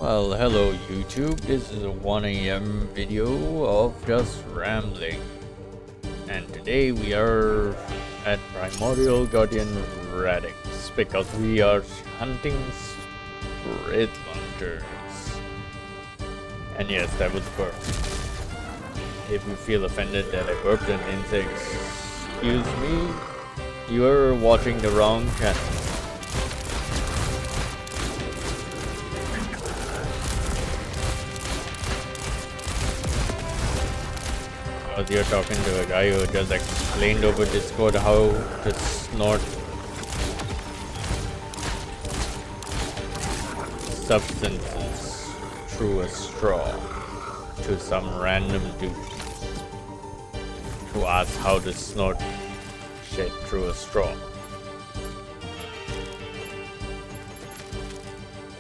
Well, hello YouTube, this is a 1 AM video of just rambling. And today we are at Primordial Guardian Radix because we are hunting spirit launchers. And yes, that was burp. If you feel offended that I burped and didn't say excuse me, you're watching the wrong channel. Because you're talking to a guy who just explained over Discord how to snort substances through a straw to some random dude who asks how to snort shit through a straw.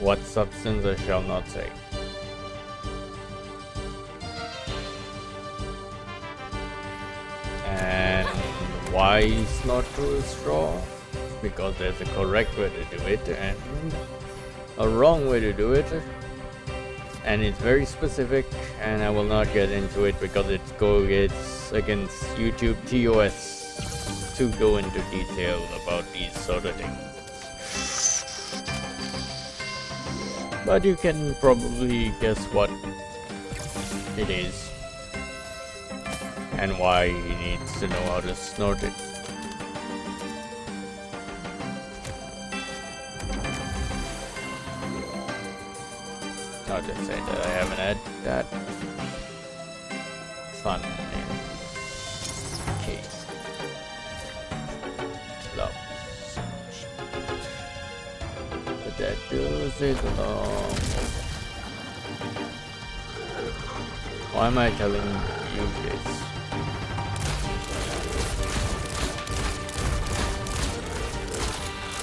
What substance I shall not say. And why snort through a straw? Because there's a correct way to do it and a wrong way to do it, and it's very specific, and I will not get into it because it's against YouTube TOS to go into detail about these sort of things. But you can probably guess what it is and why he needs to know how to snort it. I'll just say that I haven't had that fun in case. Love. But that does it along. Why am I telling you this?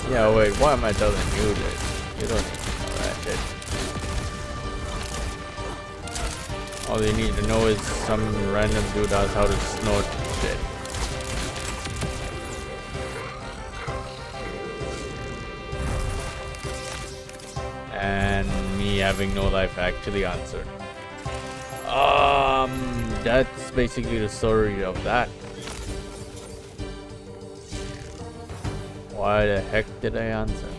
Yeah, wait, why am I telling you this? You don't need to know that shit. All you need to know is some random dude knows how to snort shit. And me having no life actually answered. That's basically the story of that. Why the heck did I answer?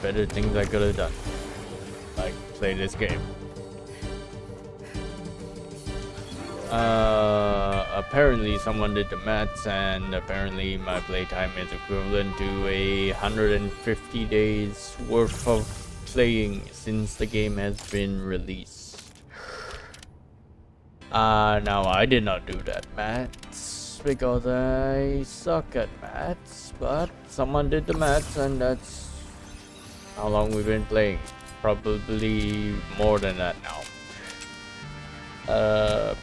Better things I could have done. Like play this game. Apparently someone did the maths, and apparently my playtime is equivalent to 150 days worth of playing since the game has been released. Now I did not do that maths because I suck at maths, but someone did the maths, and that's how long we've been playing. Probably more than that now.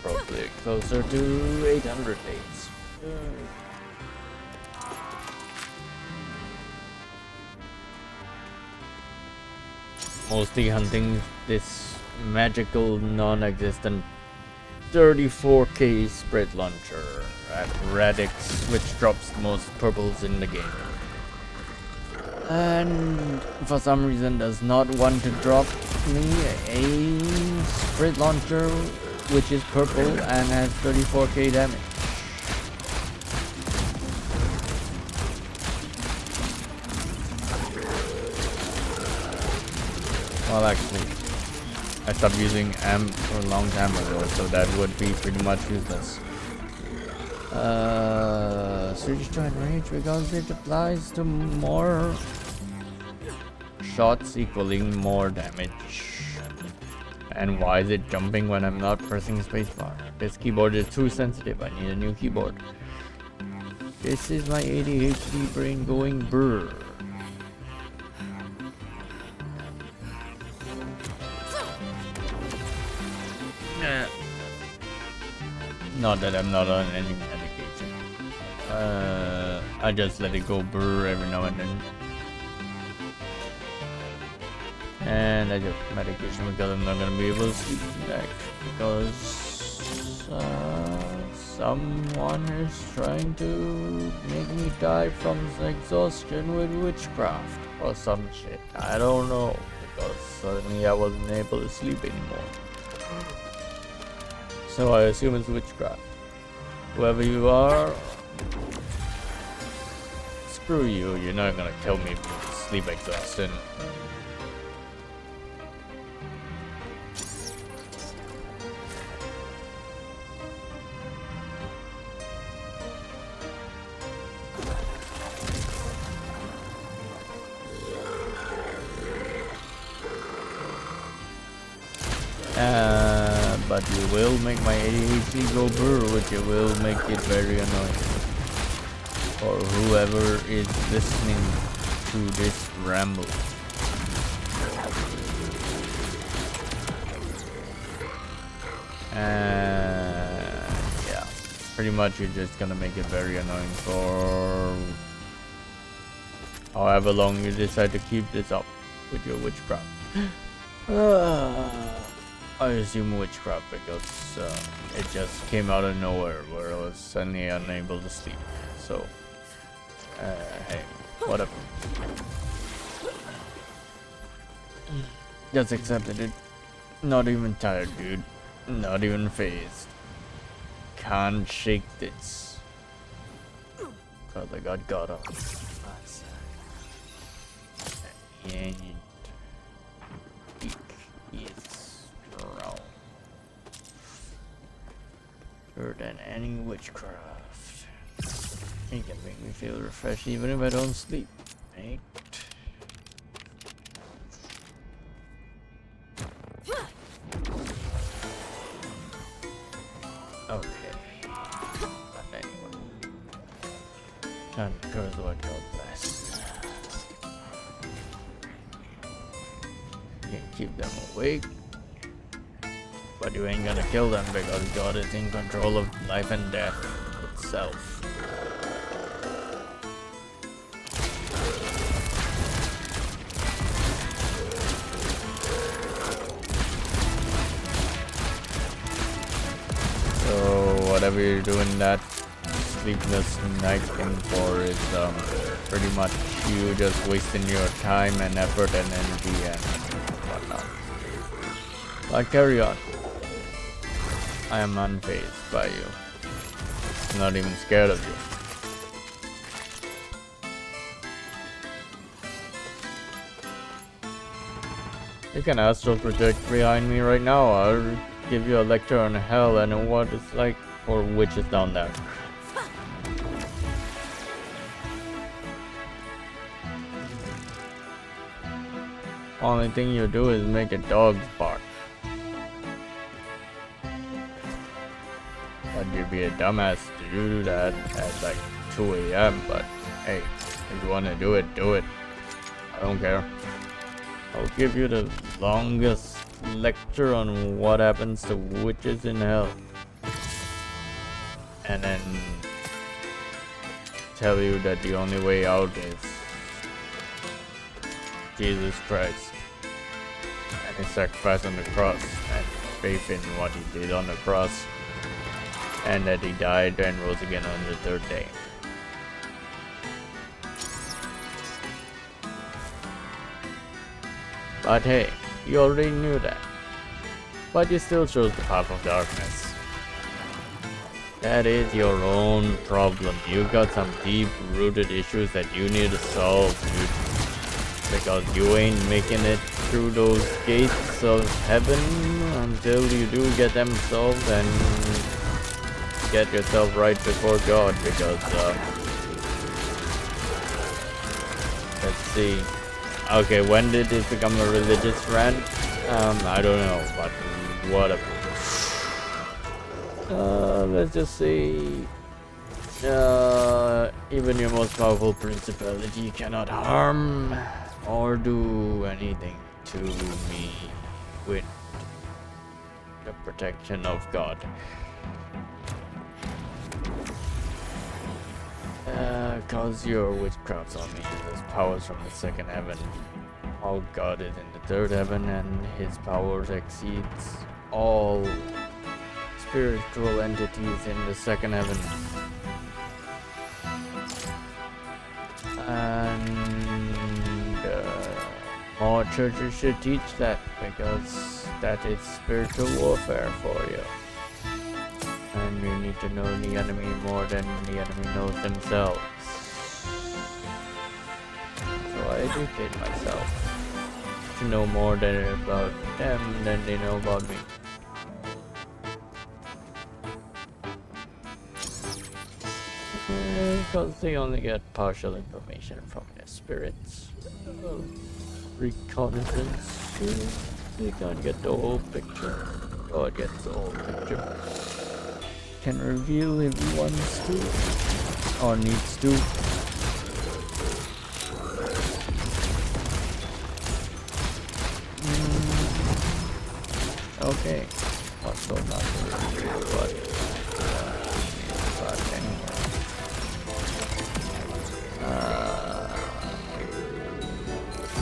Probably closer to 800 days. Mostly hunting this magical, non-existent 34k spread launcher at Radix, which drops the most purples in the game. And for some reason does not want to drop me a spread launcher which is purple and has 34k damage. Well, actually, I stopped using AMP for a long time ago, so that would be pretty much useless. Switch to enrage because it applies to more shots equaling more damage. And why is it jumping when I'm not pressing spacebar? This keyboard is too sensitive. I need a new keyboard. This is my ADHD brain going brr. Not that I'm not on any medication. I just let it go brr every now and then. And I took medication because I'm not gonna be able to sleep tonight because someone is trying to make me die from exhaustion with witchcraft or some shit. I don't know, because suddenly I wasn't able to sleep anymore. So I assume it's witchcraft. Whoever you are, screw you. You're not gonna kill me with sleep exhaustion. But you will make my ADHD go brr, which you will make it very annoying for whoever is listening to this ramble. Yeah, pretty much you're just gonna make it very annoying for however long you decide to keep this up with your witchcraft. I assume witchcraft because it just came out of nowhere where I was suddenly unable to sleep. So, hey, whatever. Just accepted it. Not even tired, dude. Not even phased. Can't shake this. Cause I got God on. And than any witchcraft. It can make me feel refreshed even if I don't sleep, right? Okay. But anyway. Time to curse what God bless. You can keep them awake. But you ain't gonna kill them because God is in control of life and death itself. So whatever you're doing that sleepless night thing for is pretty much you just wasting your time and effort and energy and whatnot. But carry on. I am unfazed by you. Not even scared of you. You can astral project behind me right now. I'll give you a lecture on hell and what it's like for witches down there. Only thing you do is make a dog bark. But you'd be a dumbass to do that at like 2 AM, but hey, if you want to do it, do it. I don't care. I'll give you the longest lecture on what happens to witches in hell. And then tell you that the only way out is Jesus Christ and his sacrifice on the cross and faith in what he did on the cross. And that he died and rose again on the third day. But hey, you already knew that. But you still chose the path of darkness. That is your own problem. You got some deep-rooted issues that you need to solve, dude. Because you ain't making it through those gates of heaven until you do get them solved and get yourself right before God, because let's see. Okay, when did it become a religious rant? I don't know, but whatever. Let's just see. Even your most powerful principality cannot harm or do anything to me with the protection of God. Cause your witchcraft on me uses powers from the second heaven. All God is in the third heaven, and his powers exceeds all spiritual entities in the second heaven. And More churches should teach that, because that is spiritual warfare for you. And you need to know the enemy more than the enemy knows themselves. So I educate myself to know more about them than they know about me. Because they only get partial information from their spirits. Reconnaissance. They can't get the whole picture. God gets the whole picture. Can reveal if he wants to or needs to. Okay. Also not to reveal, but anyway.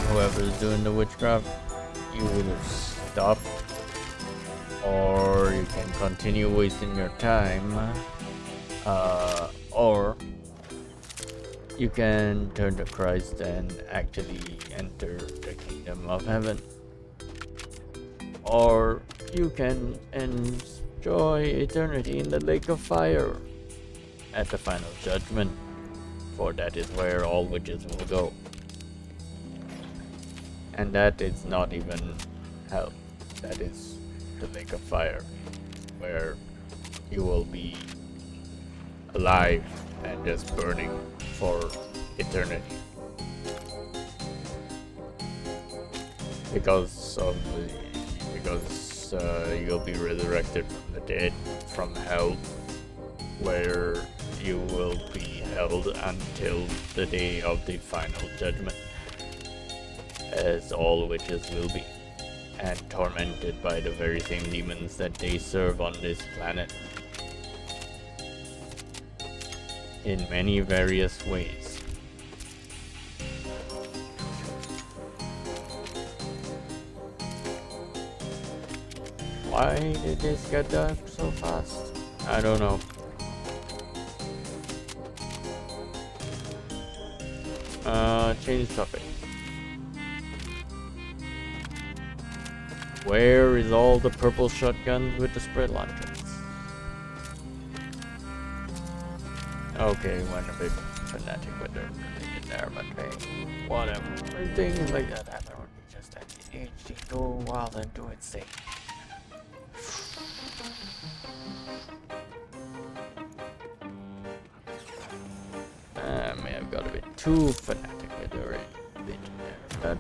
Whoever's doing the witchcraft, you either stop or you can continue wasting your time, or you can turn to Christ and actually enter the kingdom of heaven, or you can enjoy eternity in the lake of fire at the final judgment, for that is where all witches will go. And that is not even hell, that is the lake of fire, where you will be alive and just burning for eternity. Because you'll be resurrected from the dead, from hell, where you will be held until the day of the final judgment, as all witches will be, and tormented by the very same demons that they serve on this planet in many various ways. Why did this get dark so fast? I don't know. Change topic. Where is all the purple shotguns with the spread launchers? Okay, went a bit fanatic with the religion there, but hey, whatever. Things like that happen when you just let the adhd go wild and do its thing. I may have got a bit too fanatic with the religion there, but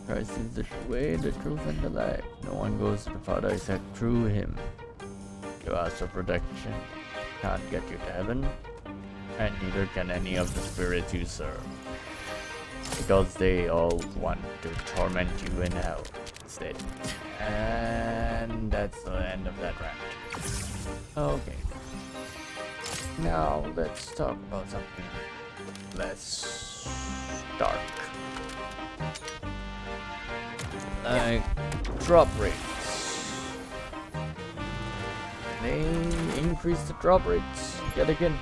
Christ is the way, the truth, and the life. No one goes to the Father except through him. You ask for protection, can't get you to heaven, and neither can any of the spirits you serve, because they all want to torment you in hell instead. And that's the end of that rant. Okay. Now let's talk about something less dark. Like drop rates. They increase the drop rates yet again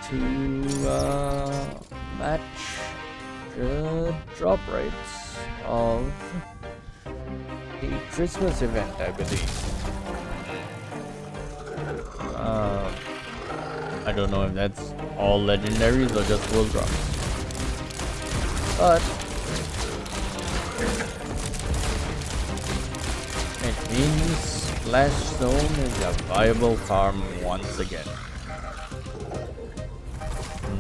to match the drop rates of the Christmas event, I believe. I don't know if that's all legendaries or just world drops, but it means Splash Zone is a viable farm once again.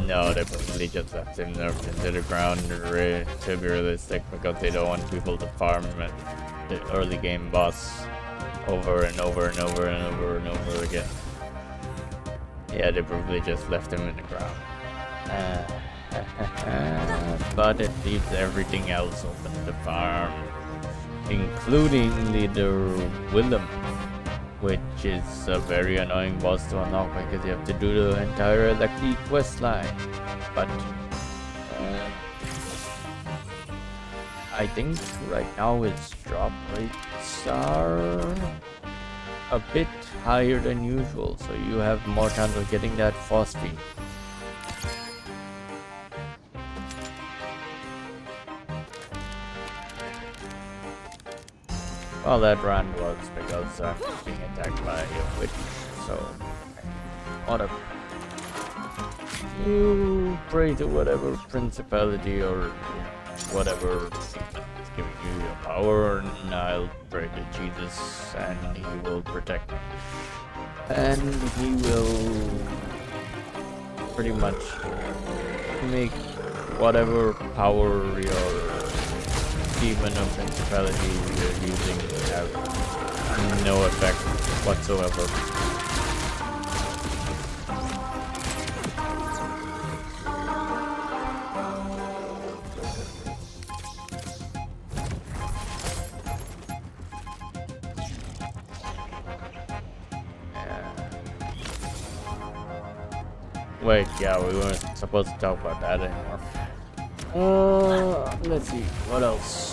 No, they probably just left him nerfed into the ground to be realistic, because they don't want people to farm the early game boss over and over and over and over and over again. Yeah, they probably just left him in the ground. But it leaves everything else open to farm, including Leader Willem, which is a very annoying boss to unlock because you have to do the entire Electric quest line. But I think right now its drop rates are a bit higher than usual, so you have more chance of getting that frosty. Well, that run was because I'm being attacked by a witch, so whatever. You pray to whatever principality or whatever is giving you your power, and I'll pray to Jesus, and he will protect me. And he will pretty much make whatever power your demon or principality you're using have no effect whatsoever. Wait, yeah, we weren't supposed to talk about that anymore. Let's see, what else?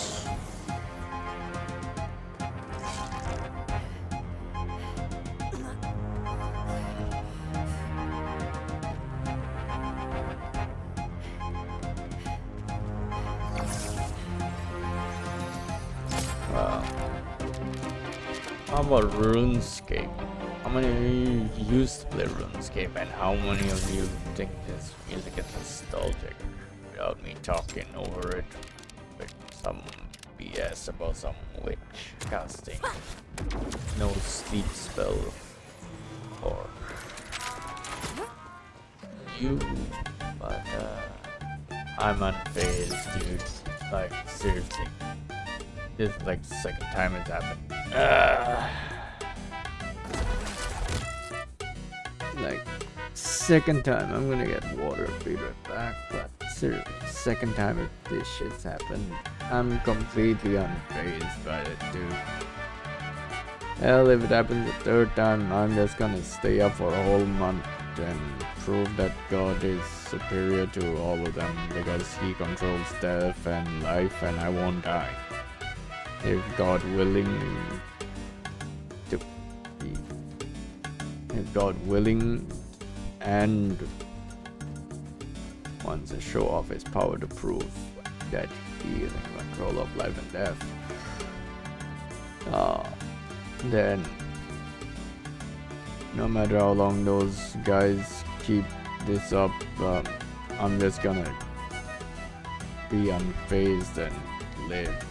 How about RuneScape? How many of you used to play RuneScape, and how many of you think this music is nostalgic without me talking over it with some BS about some witch casting no sleep spell for you? But I'm unfazed, dude. Like, seriously. This is like the second time it's happened. Like, second time. I'm gonna get water, be right back. But seriously, second time this shit's happened. I'm completely unfazed by it, dude. Hell, if it happens a third time, I'm just gonna stay up for a whole month and prove that God is superior to all of them because he controls death and life, and I won't die. If God willing to be, if God willing and wants to show off his power to prove that he is in control of life and death, then no matter how long those guys keep this up, I'm just gonna be unfazed and live.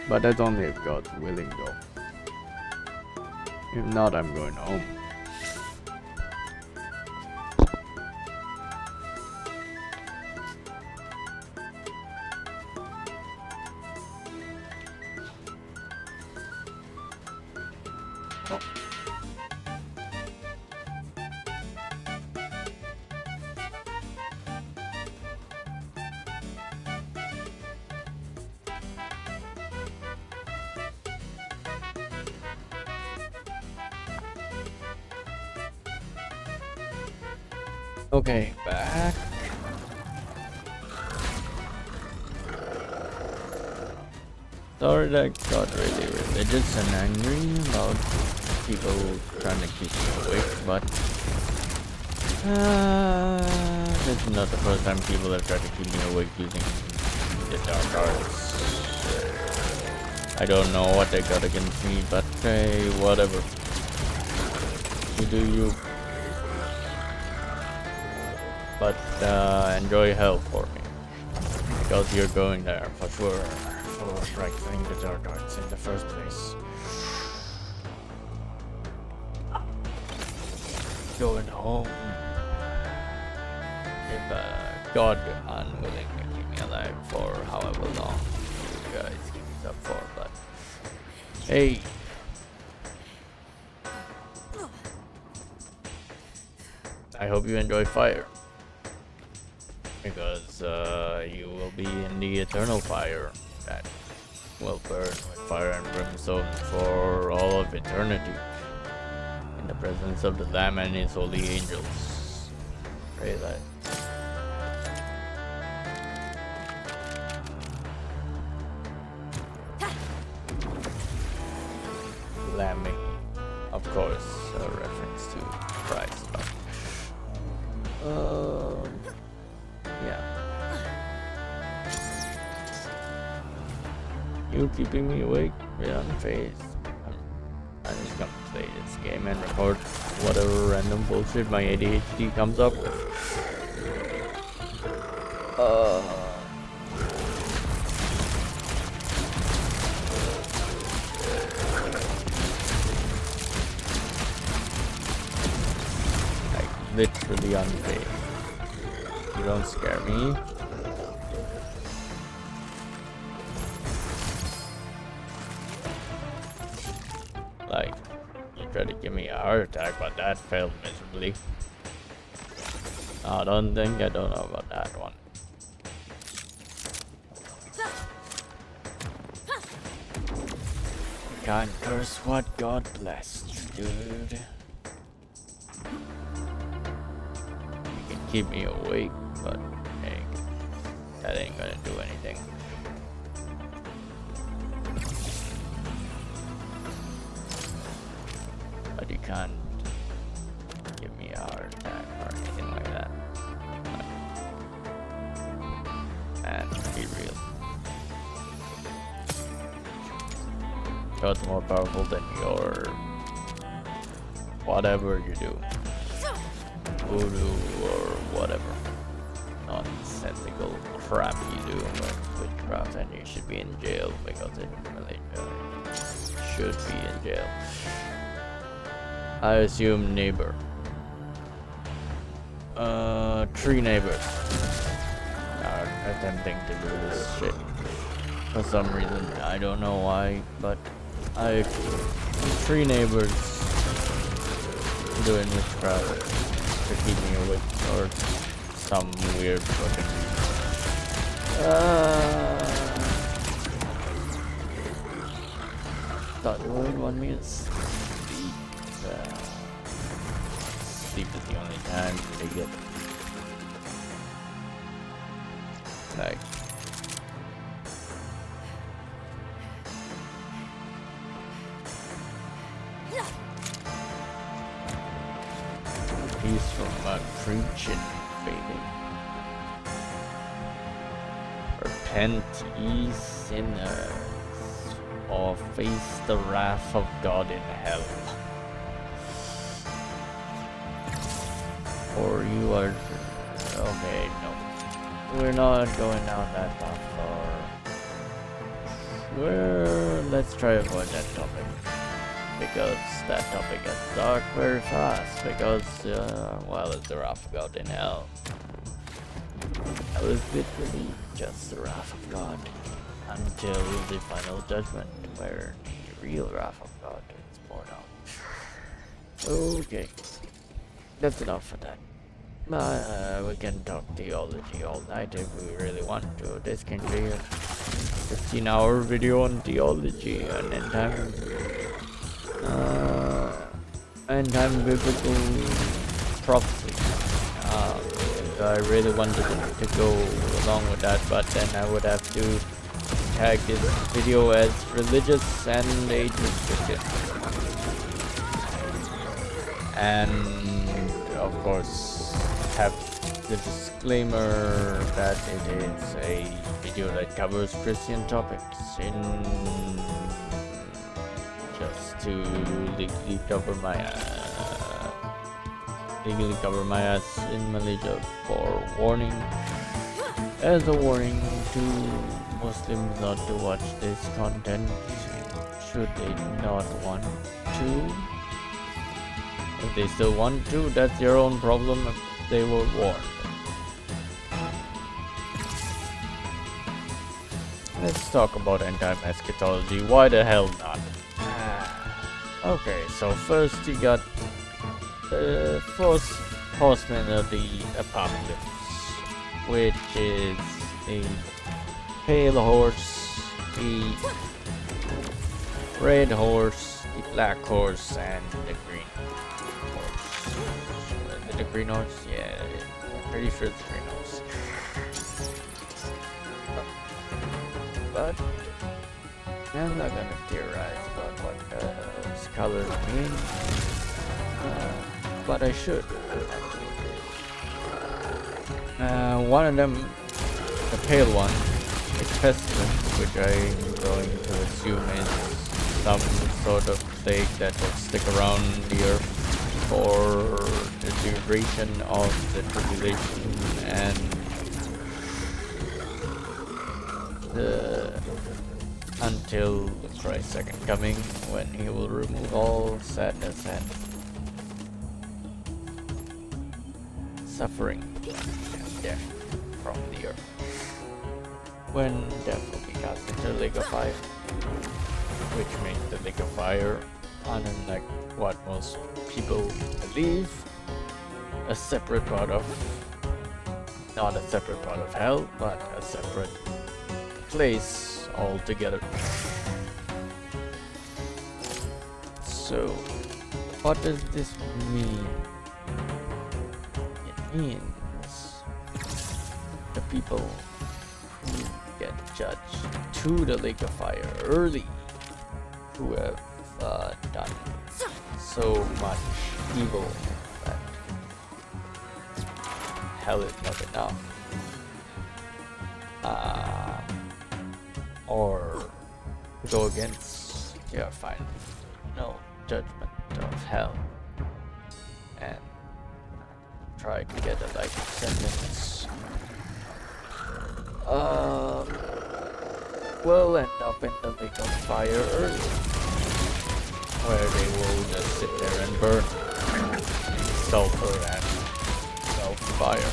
But that's only if God's willing, though. If not, I'm going home. Okay, back. Sorry that I got really religious and angry about people trying to keep me awake, but this is not the first time people have tried to keep me awake using the dark arts. I don't know what they got against me, but hey, whatever. You do you. But enjoy hell for me, because you're going there for sure, for practicing the dark arts in the first place. Going home. If God unwilling to keep me alive for however long you guys keep me up for, but hey. I hope you enjoy fire. Because you will be in the eternal fire that will burn with fire and brimstone for all of eternity, in the presence of the Lamb and his holy angels. Pray that. slamming. Of course, a reference to price stuff. Yeah. You keeping me awake? Yeah, unfazed. I'm just gonna play this game and record whatever random bullshit my ADHD comes up with. Like, literally unfazed. You don't scare me. Like, you tried to give me a heart attack, but that failed miserably. I don't know about that one. Can't curse what God blessed, dude. You can keep me awake, but hey, that ain't gonna do anything. But you can't give me a heart attack or anything like that. And be real. God's more powerful than your whatever you do. Voodoo or whatever nonsensical crap you do with witchcraft, and you should be in jail because it really should be in jail. I assume neighbor. 3 neighbors are attempting to do this shit. For some reason, I don't know why, but 3 neighbors doing witchcraft to keep me awake or some weird fucking thought you would want me to sleep. Sleep is the only time to get like peace from preaching, baby. Repent, ye sinners, or face the wrath of God in hell. Or you are... Okay, no. We're not going down that path far. Let's try to avoid that topic. Because that topic gets dark very fast. Because, well, it's the wrath of God in hell. Hell is literally just the wrath of God. Until the final judgment, where the real wrath of God is poured out. Okay. That's enough for that. We can talk theology all night if we really want to. This can be a 15-hour video on theology and end time biblical prophecy. I really wanted to go along with that, but then I would have to tag this video as religious and age restricted. And of course have the disclaimer that it is a video that covers Christian topics just to legally cover my ass in Malaysia for warning, as a warning to Muslims not to watch this content should they not want to. If they still want to, that's their own problem if they were warned. Let's talk about end-time eschatology. Why the hell not? Okay, so first you got the first horseman of the apocalypse, which is the pale horse, the red horse, the black horse, and the green horse. Is it the green horse? Yeah, I'm pretty sure it's the green horse. But I'm not gonna theorize about what colors mean, but I should. One of them, the pale one, is pestilence, which I'm going to assume is some sort of plague that will stick around the earth for the duration of the tribulation and until Christ's second coming, when he will remove all sadness and suffering and death from the earth. When death will be cast into the lake of fire, which makes the lake of fire, unlike what most people believe, a separate part of, not a separate part of hell, but a separate place altogether. So, what does this mean? It means the people who get judged to the lake of fire early, who have done so much evil that hell is not enough, or go against your final judgment of hell and try to get a life sentence, will end up in the lake of fire early, where they will just sit there and burn sulfur and self-fire.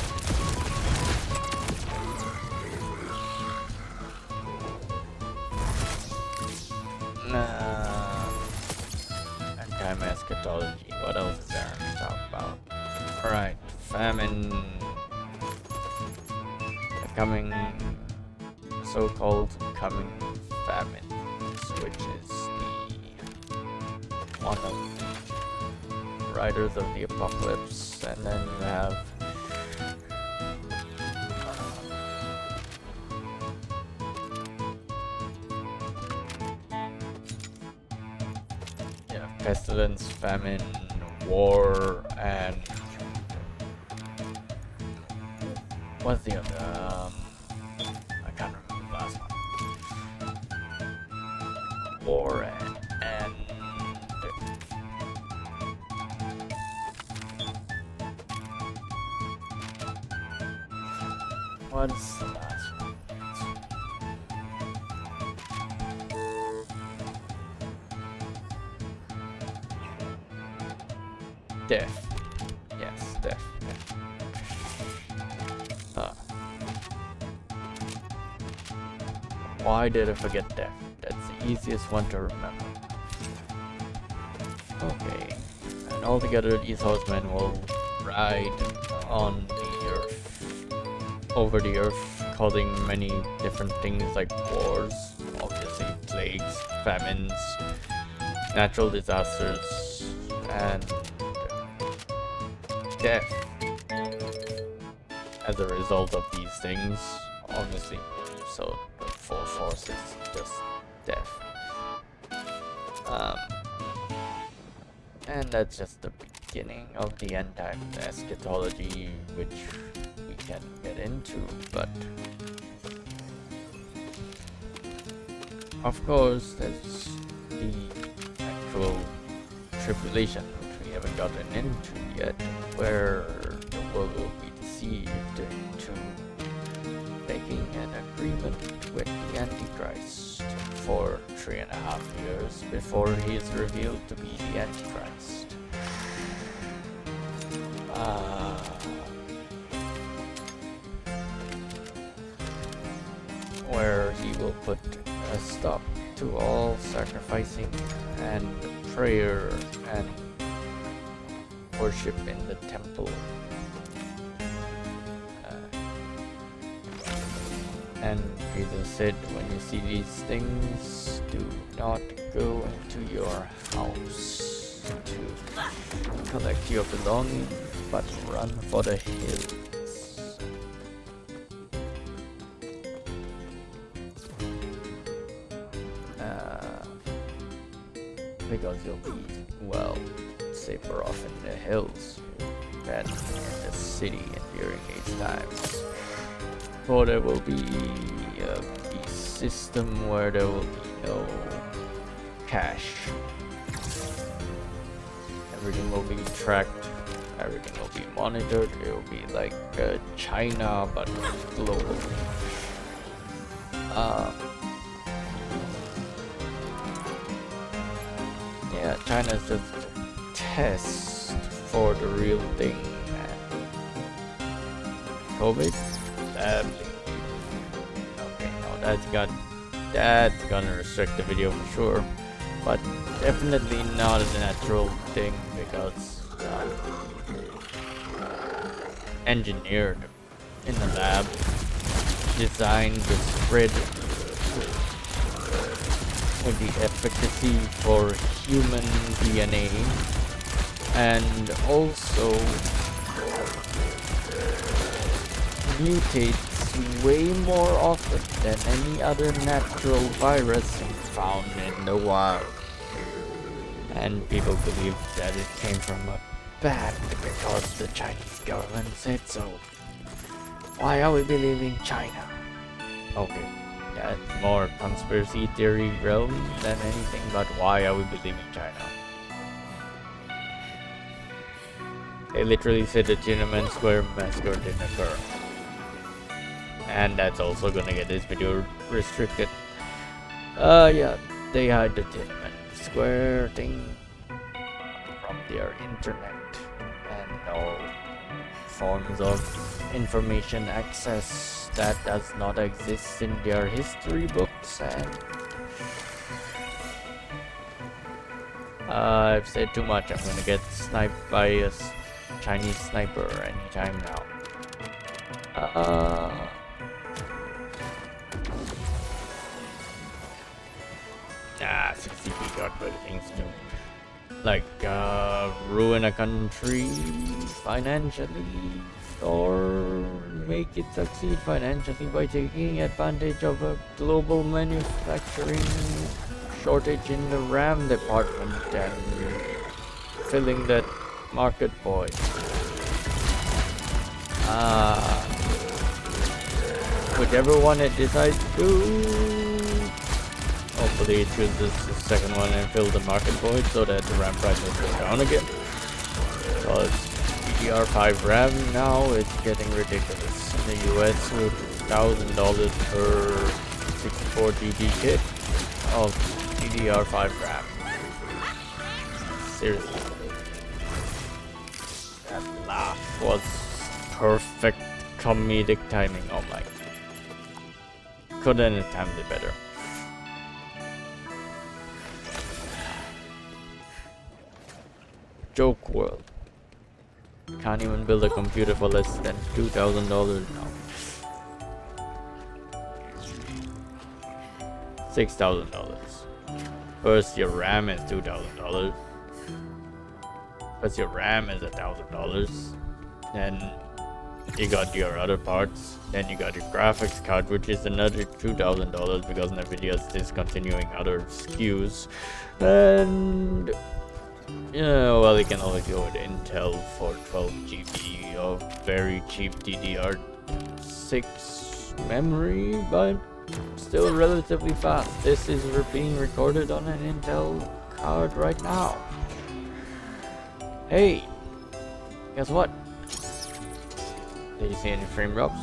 End-time eschatology. What else is there to talk about? Alright, famine. The coming, so-called coming famines, which is the one of the riders of the apocalypse, and then you have pestilence, famine, war, and what's the other? I can't remember the last one. War and what's the last one? Death. Yes, death. Why did I forget death? That's the easiest one to remember. Okay. And altogether these horsemen will ride on the earth, over the earth, causing many different things like wars, obviously plagues, famines, natural disasters, and death as a result of these things, obviously. So the full force is just death. And that's just the beginning of the end-time eschatology, which we can get into, but of course there's the actual tribulation, which we haven't gotten into yet, where the world will be deceived into making an agreement with the Antichrist for 3.5 years before he is revealed to be the Antichrist. Where he will put a stop to all sacrificing and prayer and worship in the temple. And Jesus said, when you see these things, do not go into your house to collect your belongings, but run for the hills. because you'll be, well, safer off in the hills than in the city during these times. For there will be a peace system where there will be no cash. Everything will be tracked, everything will be monitored. It will be like China but globally. Yeah, China is just a test for the real thing, man. COVID? Okay, no, that's gonna restrict the video for sure, but definitely not a natural thing because engineered in the lab, designed to spread with the efficacy for human DNA, and also mutates way more often than any other natural virus found in the wild. And people believe that it came from a bat because the Chinese government said so. Why are we believing China? Okay, that's more conspiracy theory realm than anything, but why are we believing China? They literally said the Tiananmen Square massacre didn't occur. And that's also gonna get this video restricted. Yeah, they hide the Tiananmen Square thing from their internet and all forms of information access that does not exist in their history books. And I've said too much. I'm gonna get sniped by a Chinese sniper anytime now. CCP got better things to do. Like ruin a country financially, or make it succeed financially by taking advantage of a global manufacturing shortage in the RAM department and filling that market void. Whichever one it decides to, hopefully it chooses the second one and fill the market void so that the RAM price will go down again. Because DDR5 RAM now is getting ridiculous. In the US with $1,000 per 64GB kit of DDR5 RAM. Seriously. That laugh was perfect comedic timing. Oh my. Couldn't have timed it better. Joke world. Can't even build a computer for less than $2,000 now. $6,000. First your RAM is $2,000. First your RAM is $1,000. Then you got your other parts. Then you got your graphics card, which is another $2,000 because Nvidia is discontinuing other SKUs. And yeah, well, you can only go with Intel for 12GB of very cheap DDR6 memory, but still relatively fast. This is being recorded on an Intel card right now. Hey, guess what? Did you see any frame drops?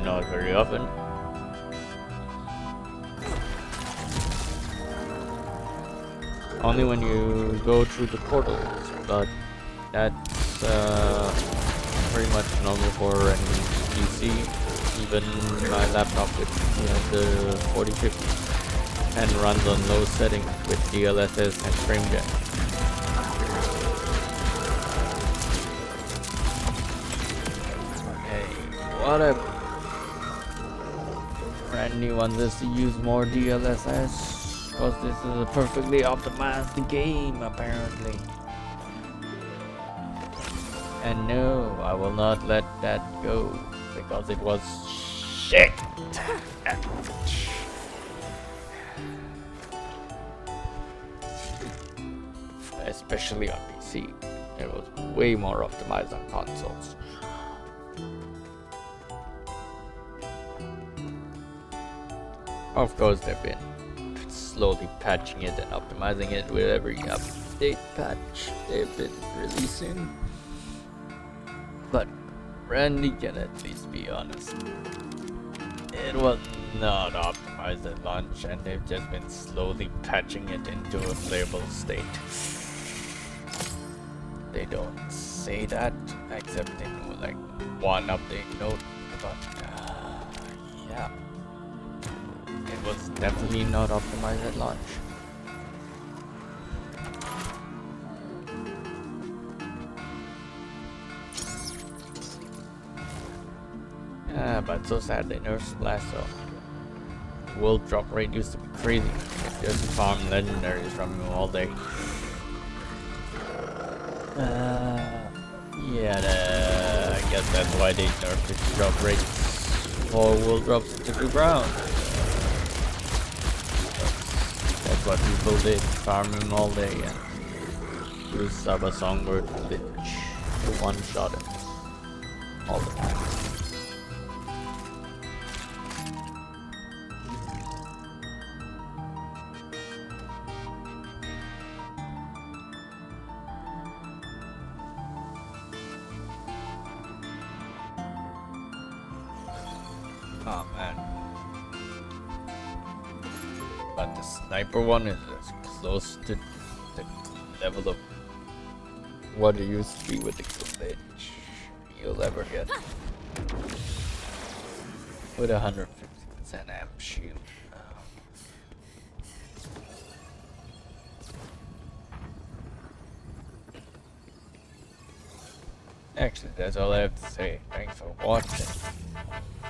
Not very often. Only when you go through the portals, but that's pretty much normal for any PC. Even my laptop with the 4050 and runs on low settings with DLSS and FrameJet. Whatever. Brand new wants us to use more DLSS because this is a perfectly optimized game apparently. And no, I will not let that go because it was shit. especially on PC. It was way more optimized on consoles. Of course, they've been slowly patching it and optimizing it with every update patch they've been releasing. But Randy can at least be honest. It was not optimized at launch, and they've just been slowly patching it into a playable state. They don't say that, except in like one update note, but yeah. It was definitely not optimized at launch. Yeah, but so sad they nerfed Splash though. World drop rate used to be crazy. Just farm legendaries from him all day. Yeah, I guess that's why they nerfed the drop rates for world drops to the ground. That's what people did, farm him all day and use Saba Songbird Lich to one-shot him all the time. Oh man. But the sniper one is as close to the level of what it used to be with the glitch you'll ever get. With 150% amp shield. Actually, that's all I have to say. Thanks for watching.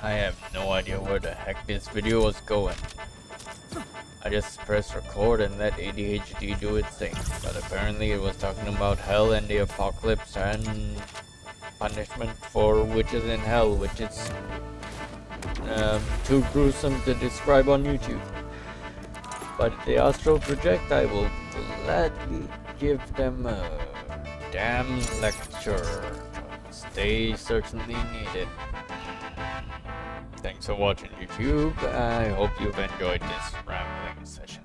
I have no idea where the heck this video was going. I just pressed record and let adhd do its thing, but apparently it was talking about hell and the apocalypse and punishment for witches in hell, which is too gruesome to describe on YouTube. But if the astral project, I will gladly give them a damn lecture. They certainly need it. Thanks for watching YouTube. I hope you've enjoyed this rambling session.